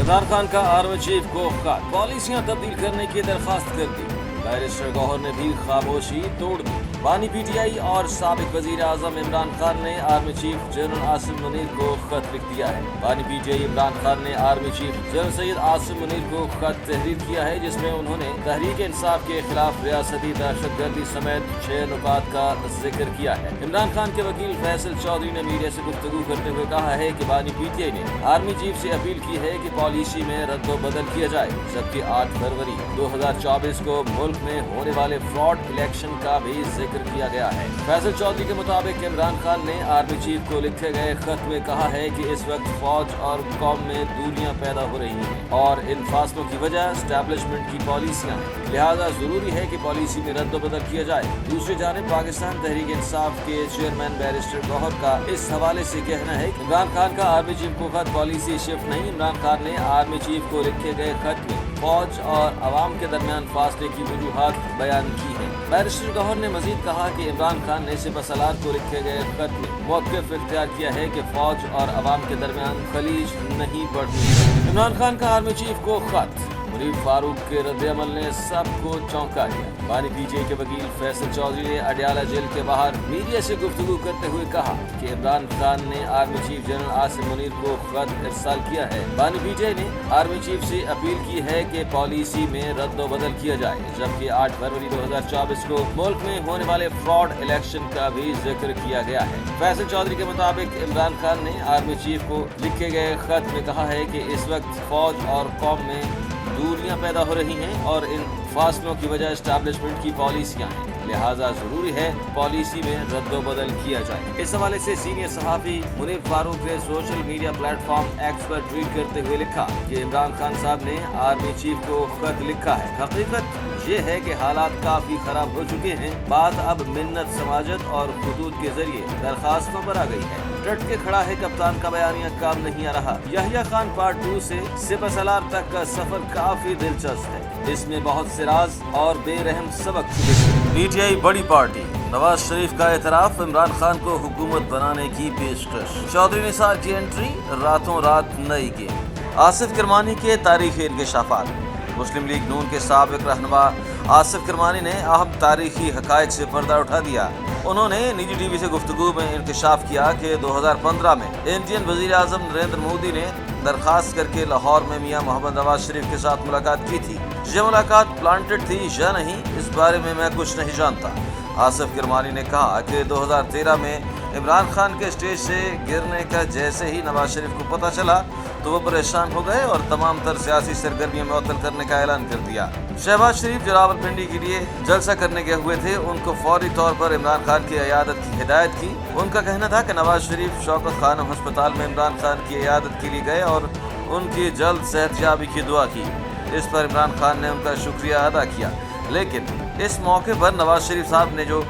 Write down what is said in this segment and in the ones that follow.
इमरान खान का army chief को खत, पॉलिसियां तब्दील करने की दरखास्त कर दी। बैरिस्टर गौहर ने भी खामोशी तोड़ दी। बानी पीटीआई और साबिक वजीर आजम इमरान खान ने army chief general Asim Munir को खत लिख दिया है। बानी पीटीआई इमरान खान ने army chief general Syed Asim Munir को खत तहरीर किया है, जिसमें उन्होंने तहरीक इंसाफ के खिलाफ रियासती दहशतगर्दी समेत 6 नुकात का जिक्र किया है। इमरान खान के वकील फैसल चौधरी ने मीडिया से गुफ्तगू करते हुए कहा है कि बानी पीटीआई ने आर्मी चीफ से अपील की है कि पॉलिसी में रद्दोबदल किया जाए, जबकि 8 फरवरी 2024 को मुल्क में होने वाले फ्रॉड इलेक्शन का भी जिक्र किया गया है। फैसल चौधरी के मुताबिक इमरान खान ने आर्मी चीफ को लिखे गए खत में कहा है कि इस वक्त फौज और कौम में दूरियां पैदा हो रही हैं और इन फासलों की वजह एस्टैब्लिशमेंट की पॉलिसियां हैं, लिहाजा जरूरी है कि पॉलिसी में रद्दोबदल किया जाए। दूसरी जानिब पाकिस्तान तहरीक इंसाफ के चेयरमैन बैरिस्टर गौहर का इस हवाले से कहना है कि इमरान खान का आर्मी चीफ को खत पॉलिसी शिफ्ट नहीं। इमरान खान ने आर्मी चीफ को लिखे गए खत में फौज और अवाम के दरमियान फासले की वजूहात बयान की है। बैरिस्टर गौहर ने मजीद कहा कि इमरान खान ने सिपहसालार को लिखे गए खत में मौक़िफ़ इख्तियार किया है कि फौज और अवाम के दरमियान खलीज नहीं बढ़नी। इमरान खान का आर्मी चीफ को खत, मुनीर फारूक के रद्द-ए-अमल ने सबको चौंका दिया। बानी पीटीआई के वकील फैसल चौधरी ने अडयाला जेल के बाहर मीडिया से गुफ्तगू करते हुए कहा कि इमरान खान ने army chief general Asim Munir को खत इरसाल किया है। बानी पीटीआई ने आर्मी चीफ से अपील की है कि पॉलिसी में रद्दोबदल किया जाए, जबकि 8 फरवरी 2024 को मुल्क में होने वाले फ्रॉड इलेक्शन का भी जिक्र किया गया है। फैसल चौधरी के मुताबिक इमरान खान ने आर्मी चीफ को लिखे गए खत में कहा है कि इस वक्त फौज और कौम में दूरियां पैदा हो रही हैं और इन फासलों की वजह एस्टैब्लिशमेंट की पॉलिसियां हैं, लिहाजा जरूरी है पॉलिसी में रद्दोबदल किया जाए। इस हवाले से सीनियर सहाफ़ी मुनीर फारूक ने सोशल मीडिया प्लेटफॉर्म एक्स पर ट्वीट करते हुए लिखा कि इमरान खान साहब ने आर्मी चीफ को खत लिखा है। हकीकत ये है कि हालात काफी खराब हो चुके हैं। बात अब मिन्नत समाजत और खुदूद के जरिए दरखास्तों पर आ गई है। डट के खड़ा है कप्तान का बयानिया काम नहीं आ रहा। यहिया खान पार्ट 2 से सिपहसालार तक का सफर काफी दिलचस्प है। इसमें बहुत से राज और बेरहम सबक छुपे हैं। पीटीआई बड़ी पार्टी, नवाज शरीफ का एतराफ, इमरान खान को हुकूमत बनाने की पेशकश। चौधरी निसार की एंट्री, रातों रात नई गेम। आसिफ किरमानी के तारीखी इंकशाफात। मुस्लिम लीग नून के साबिक रहनुमा आसिफ किरमानी ने अहम तारीखी हकायक से पर्दा उठा दिया। उन्होंने निजी टीवी से गुफ्तगू में इंकशाफ किया कि 2015 में इंडियन वजीर आजम नरेंद्र मोदी ने दरखास्त करके लाहौर में मियां मोहम्मद नवाज शरीफ के साथ मुलाकात की थी। ये मुलाकात प्लांटेड थी या नहीं, इस बारे में मैं कुछ नहीं जानता। आसिफ किरमानी ने कहा कि 2013 में इमरान खान के स्टेज से गिरने का जैसे ही नवाज शरीफ को पता चला तो वो परेशान हो गए और तमाम तर सियासी सरगर्मियां मुअत्तल करने का ऐलान कर दिया। शहबाज शरीफ जो रावलपिंडी के लिए जलसा करने गए हुए थे, उनको फौरी तौर पर इमरान खान की इयादत की हिदायत की। उनका कहना था कि नवाज शरीफ शौकत खानम अस्पताल में इमरान खान की इयादत के लिए गए और उनकी जल्द सेहतयाबी की दुआ की। इस पर इमरान खान ने उनका शुक्रिया अदा किया, लेकिन इस मौके पर नवाज शरीफ साहब ने जो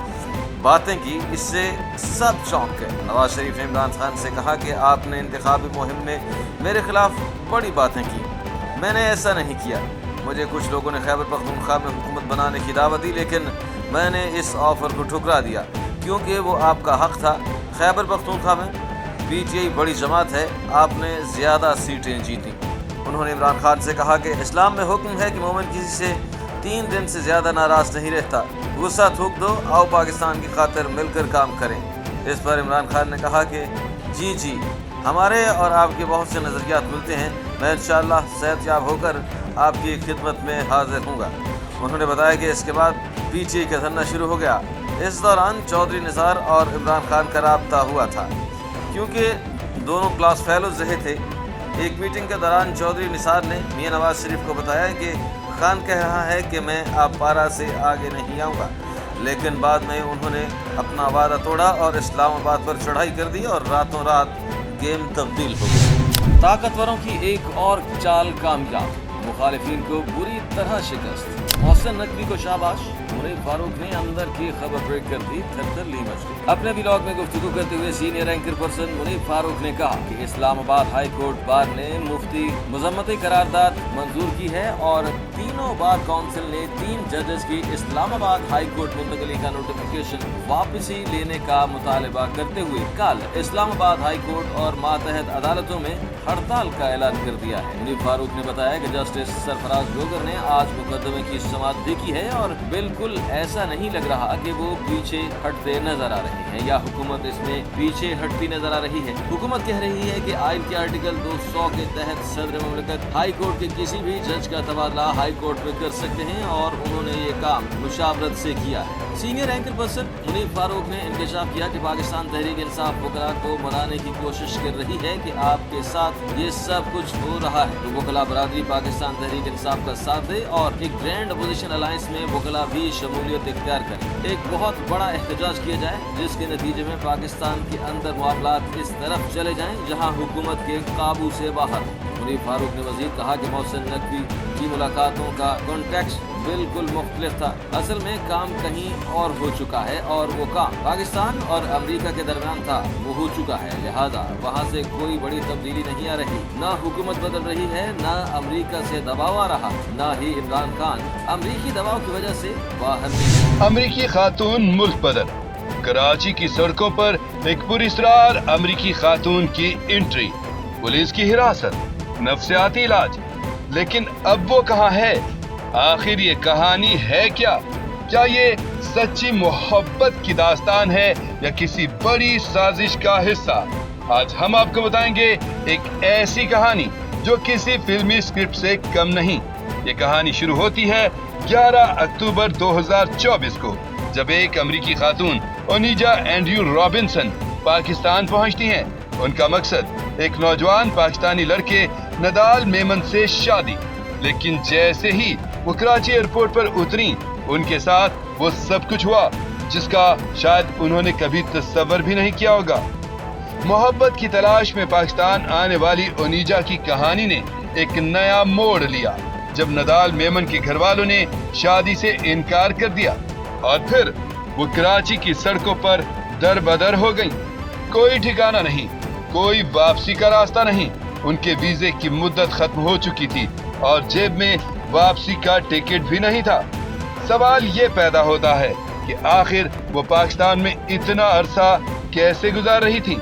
बातें की, इससे सब चौंक गए। नवाज शरीफ ने इमरान खान से कहा कि आपने इंतखाबी मुहिम में मेरे खिलाफ बड़ी बातें की, मैंने ऐसा नहीं किया। मुझे कुछ लोगों ने खैबर पख्तूनख्वा में हुकूमत बनाने की दावत दी, लेकिन मैंने इस ऑफर को ठुकरा दिया क्योंकि वो आपका हक था। खैबर पख्तूनख्वा में पीटीआई बड़ी जमात है, आपने ज़्यादा सीटें जीती। उन्होंने इमरान खान से कहा कि इस्लाम में हुक्म है कि मोमिन किसी से 3 दिन से ज़्यादा नाराज़ नहीं रहता। गुस्सा थूक दो, आओ पाकिस्तान की खातिर मिलकर काम करें। इस पर इमरान खान ने कहा कि जी हमारे और आपके बहुत से नज़रियात मिलते हैं, मैं इंशाअल्लाह सेहतयाब होकर आपकी खिदमत में हाजिर हूँगा। उन्होंने बताया कि इसके बाद पीटीआई का धरना शुरू हो गया। इस दौरान चौधरी निसार और इमरान खान का राब्ता हुआ था क्योंकि दोनों क्लास फेलोज रहे थे। एक मीटिंग के दौरान चौधरी निसार ने मियां नवाज शरीफ को बताया कि खान कह रहा है कि मैं आप पारा से आगे नहीं आऊँगा, लेकिन बाद में उन्होंने अपना वादा तोड़ा और इस्लामाबाद पर चढ़ाई कर दी और रातों रात गेम तब्दील हो गई। ताकतवरों की एक और चाल कामयाब, मुखालिफिन को बुरी तरह शिकस्त। मोहसिन नकवी को शाबाश, मुनीर फारूक ने अंदर की खबर ब्रेक कर दी, थर ली मचली। अपने व्लॉग में गुफ्तगू करते हुए senior anchor person Munir Farooq ने कहा कि इस्लामाबाद हाई कोर्ट बार ने मुफ्ती मुजम्मती करारदाद मंजूर की है और तीनों बार काउंसिल ने 3 जजेस की इस्लामाबाद हाई कोर्ट मुंतकली का नोटिफिकेशन वापसी लेने का मुतालबा करते हुए कल इस्लामाबाद हाई कोर्ट और मातहत अदालतों में हड़ताल का ऐलान कर दिया है। मुनीब फारूक ने बताया कि जस्टिस सरफराज गोगर ने आज मुकदमे की समाअत देखी है और बिल्कुल ऐसा नहीं लग रहा कि वो पीछे हटते नजर आ रहे हैं या हुकूमत इसमें पीछे हटती नजर आ रही है। हुकूमत कह रही है कि आइन के आर्टिकल 200 के तहत सदर मुमलिकत हाई कोर्ट के किसी भी जज का तबादला हाई कोर्ट में कर सकते हैं और उन्होंने ये काम मुशावरत से किया है। Senior anchor person Munib Farooq ने इंकशाफ किया कि पाकिस्तान तहरीक इंसाफ वकला को मनाने की कोशिश कर रही है कि आपके साथ ये सब कुछ हो रहा है तो वकला बरादरी पाकिस्तान तहरीक इंसाफ का साथ दे और एक ग्रैंड अपोजिशन अलायंस में वकला भी शमूलियत इख्तियार करें। एक बहुत बड़ा एहतजाज किया जाए जिसके नतीजे में पाकिस्तान के अंदर मामलात इस तरफ चले जाएं जहां हुकूमत के काबू से बाहर। मुनीब फारूक ने मजीद कहा कि मोहसिन नकवी की मुलाकातों का कॉन्टेक्स्ट बिल्कुल मुख्तलिफ था। असल में काम कहीं और हो चुका है और वो काम पाकिस्तान और अमेरिका के दरमियान था वो हो चुका है, लिहाजा वहाँ से कोई बड़ी तब्दीली नहीं आ रही। ना हुकूमत बदल रही है, ना अमेरिका से दबाव आ रहा, ना ही इमरान खान अमेरिकी दबाव की वजह से बाहर नहीं। अमेरिकी खातून मुल्क बदल, कराची की सड़कों पर एक पुरस्कार अमेरिकी खातून की एंट्री, पुलिस की हिरासत, नफ्सियाती इलाज। लेकिन अब वो कहाँ है? आखिर ये कहानी है क्या? क्या ये सच्ची मोहब्बत की दास्तान है या किसी बड़ी साजिश का हिस्सा? आज हम आपको बताएंगे एक ऐसी कहानी जो किसी फिल्मी स्क्रिप्ट से कम नहीं। ये कहानी शुरू होती है 11 अक्टूबर 2024 को जब एक अमेरिकी खातून ओनिजा एंड्रयू रॉबिन्सन पाकिस्तान पहुंचती हैं। उनका मकसद एक नौजवान पाकिस्तानी लड़के नदाल मेमन से शादी। लेकिन जैसे ही वो कराची एयरपोर्ट पर उतरी उनके साथ वो सब कुछ हुआ जिसका शायद उन्होंने कभी तस्वर भी नहीं किया होगा। मोहब्बत की तलाश में पाकिस्तान आने वाली ओनिजा की कहानी ने एक नया मोड़ लिया जब नदाल मेमन के घर वालों ने शादी से इनकार कर दिया और फिर वो कराची की सड़कों पर दर बदर हो गई। कोई ठिकाना नहीं, कोई वापसी का रास्ता नहीं। उनके वीजे की मुद्दत खत्म हो चुकी थी और जेब में वापसी का टिकट भी नहीं था। सवाल ये पैदा होता है कि आखिर वो पाकिस्तान में इतना अरसा कैसे गुजार रही थी?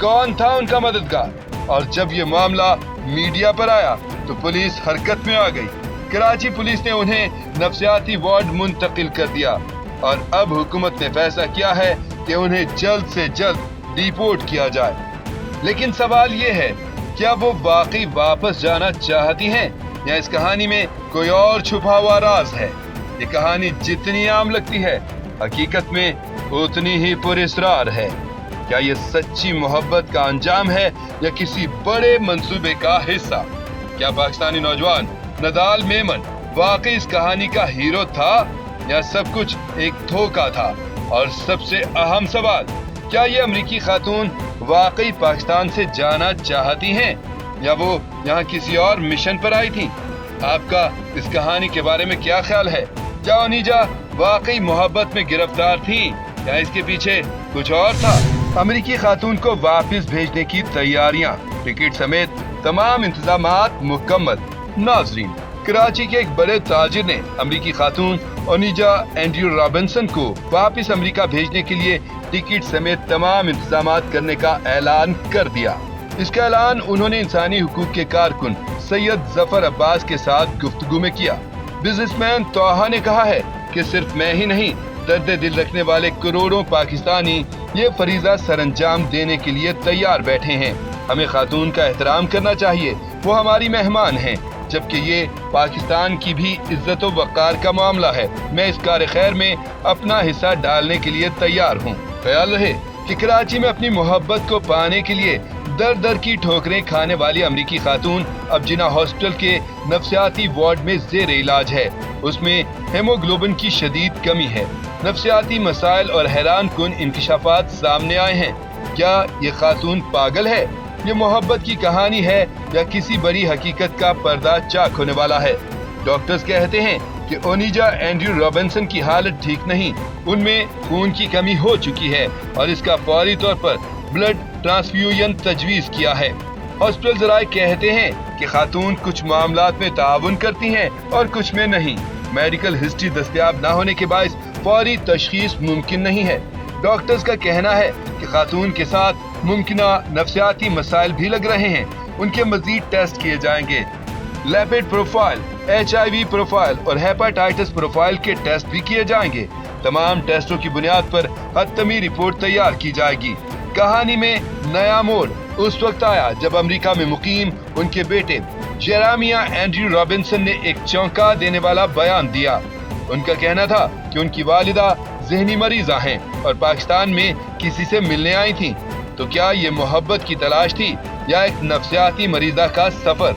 कौन था उनका मददगार? और जब ये मामला मीडिया पर आया तो पुलिस हरकत में आ गई। कराची पुलिस ने उन्हें नफ्सियाती वार्ड मुंतकिल कर दिया और अब हुकूमत ने फैसला किया है कि उन्हें जल्द से जल्द डिपोर्ट किया जाए। लेकिन सवाल ये है, क्या वो वाकई वापस जाना चाहती हैं या इस कहानी में कोई और छुपा हुआ राज है? ये कहानी जितनी आम लगती है हकीकत में उतनी ही पुरस्कार है। क्या ये सच्ची मोहब्बत का अंजाम है या किसी बड़े मंसूबे का हिस्सा? क्या पाकिस्तानी नौजवान नदाल मेमन वाकई इस कहानी का हीरो था या सब कुछ एक धोखा था? और सबसे अहम सवाल, क्या ये अमेरिकी खातून वाकई पाकिस्तान से जाना चाहती हैं या वो यहाँ किसी और मिशन पर आई थी? आपका इस कहानी के बारे में क्या ख्याल है? क्या ओनिजा वाकई मोहब्बत में गिरफ्तार थी या इसके पीछे कुछ और था? अमेरिकी खातून को वापस भेजने की तैयारियां, टिकट समेत तमाम इंतजामात मुकम्मल। नाजरीन, कराची के एक बड़े ताजिर ने अमेरिकी खातून ओनिजा एंड्रयू रॉबिन्सन को वापस अमेरिका भेजने के लिए टिकट समेत तमाम इंतजामात करने का ऐलान कर दिया। इसका ऐलान उन्होंने इंसानी हुकूक के कारकुन सैयद जफर अब्बास के साथ गुफ्तगू में किया। बिजनेसमैन तोहा ने कहा है कि सिर्फ मैं ही नहीं, दर्द दिल रखने वाले करोड़ों पाकिस्तानी ये फरीजा सरंजाम देने के लिए तैयार बैठे हैं। हमें खातून का एहतराम करना चाहिए, वो हमारी मेहमान हैं, जबकि ये पाकिस्तान की भी इज्जत व वक़ार का मामला है। मैं इस कार खैर में अपना हिस्सा डालने के लिए तैयार हूँ। ख्याल रहे कि कराची में अपनी मोहब्बत को पाने के लिए दर दर की ठोकरें खाने वाली अमेरिकी खातून अब जिना हॉस्पिटल के नफ्सियाती वार्ड में जेर इलाज है। उसमें हेमोग्लोबिन की शदीद कमी है। नफ्सियाती मसाइल और हैरान कुन इंकशाफात सामने आए हैं। क्या ये खातून पागल है? ये मोहब्बत की कहानी है या किसी बड़ी हकीकत का पर्दा चाक होने वाला है? डॉक्टर्स कहते हैं कि ओनिजा एंड्रयू रॉबिन्सन की हालत ठीक नहीं, उनमें खून की कमी हो चुकी है और इसका फौरी तौर पर ब्लड ट्रांसफ्यूजन तजवीज किया है। हॉस्पिटल जराए कहते हैं कि खातून कुछ मामलात में ताउन करती हैं और कुछ में नहीं। मेडिकल हिस्ट्री दस्तयाब न होने के बायस फौरी तशखीस मुमकिन नहीं है। डॉक्टर्स का कहना है कि खातून के साथ मुमकिना नफ्सियाती मसाइल भी लग रहे हैं, उनके मजीद टेस्ट किए जाएंगे। लैपिड प्रोफाइल, HIV प्रोफाइल और हेपेटाइटिस प्रोफाइल के टेस्ट भी किए जाएंगे। तमाम टेस्टों की बुनियाद पर हतमी रिपोर्ट तैयार की जाएगी। कहानी में नया मोड़ उस वक्त आया जब अमेरिका में मुकीम उनके बेटे जेरेमिया एंड्रयू रॉबिन्सन ने एक चौंका देने वाला बयान दिया। उनका कहना था कि उनकी वालिदा ज़हनी मरीज़ा हैं और पाकिस्तान में किसी से मिलने आई थीं। तो क्या ये मोहब्बत की तलाश थी या एक नफ्सियाती मरीज़ा का सफर?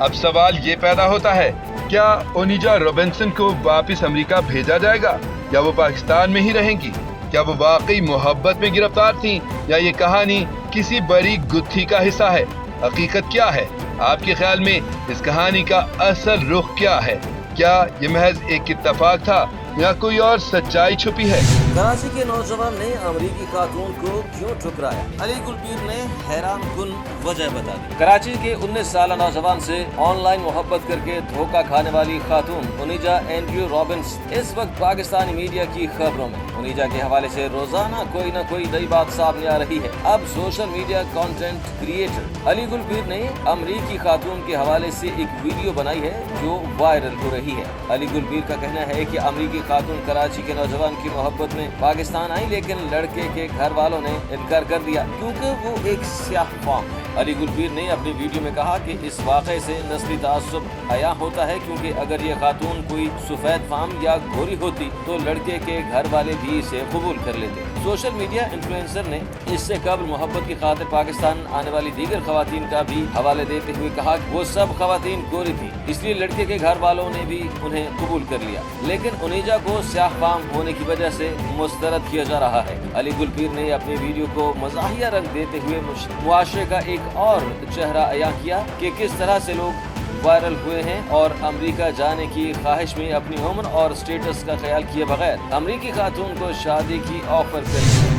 अब सवाल ये पैदा होता है, क्या ओनिजा रॉबिन्सन को वापस अमेरिका भेजा जाएगा या वो पाकिस्तान में ही रहेंगी? क्या वो वाकई मोहब्बत में गिरफ्तार थीं या ये कहानी किसी बड़ी गुत्थी का हिस्सा है? हकीकत क्या है? आपके ख्याल में इस कहानी का असल रुख क्या है? क्या ये महज एक इत्तेफाक था या कोई और सच्चाई छुपी है? कराची के नौजवान ने अमरीकी खातून को क्यों ठुकराया? अली गुलपीर ने हैरान कुन वजह बता दी। कराची के 19 साल नौजवान से ऑनलाइन मोहब्बत करके धोखा खाने वाली खातून ओनिजा एंड्रयू रॉबिन्स इस वक्त पाकिस्तानी मीडिया की खबरों में। ओनिजा के हवाले से रोजाना कोई न कोई नई बात सामने आ रही है। अब social media content creator Ali Gulpir ने अमरीकी खातून के हवाले से एक वीडियो बनाई है जो वायरल हो रही है। अली गुलपीर का कहना है कि अमरीकी खातून कराची के नौजवान की मोहब्बत में पाकिस्तान आई, लेकिन लड़के के घर वालों ने इनकार कर दिया क्योंकि वो एक स्याह फाम है। अली गुलपीर ने अपनी वीडियो में कहा कि इस वाक़े से नस्ली तासुब आया होता है, क्योंकि अगर ये खातून कोई सफेद फाम या गोरी होती तो लड़के के घर वाले भी इसे कबूल कर लेते। सोशल मीडिया इन्फ्लुएंसर ने इससे कबल मोहब्बत की खातिर पाकिस्तान आने वाली दीगर खवातीन का भी हवाले देते हुए कहा कि वो सब खवातीन गोरी थी, इसलिए लड़के के घर वालों ने भी उन्हें कबूल कर लिया, लेकिन ओनिजा को स्याह फाम होने की वजह से मुस्तरद किया जा रहा है। अली गुलपीर ने अपने वीडियो को मज़ाहिया रंग देते हुए मुआशरे का एक और चेहरा अया किया कि किस तरह से लोग वायरल हुए हैं और अमेरिका जाने की ख्वाहिश में अपनी उम्र और स्टेटस का ख्याल किए बगैर अमेरिकी खातून को शादी की ऑफर कर दी।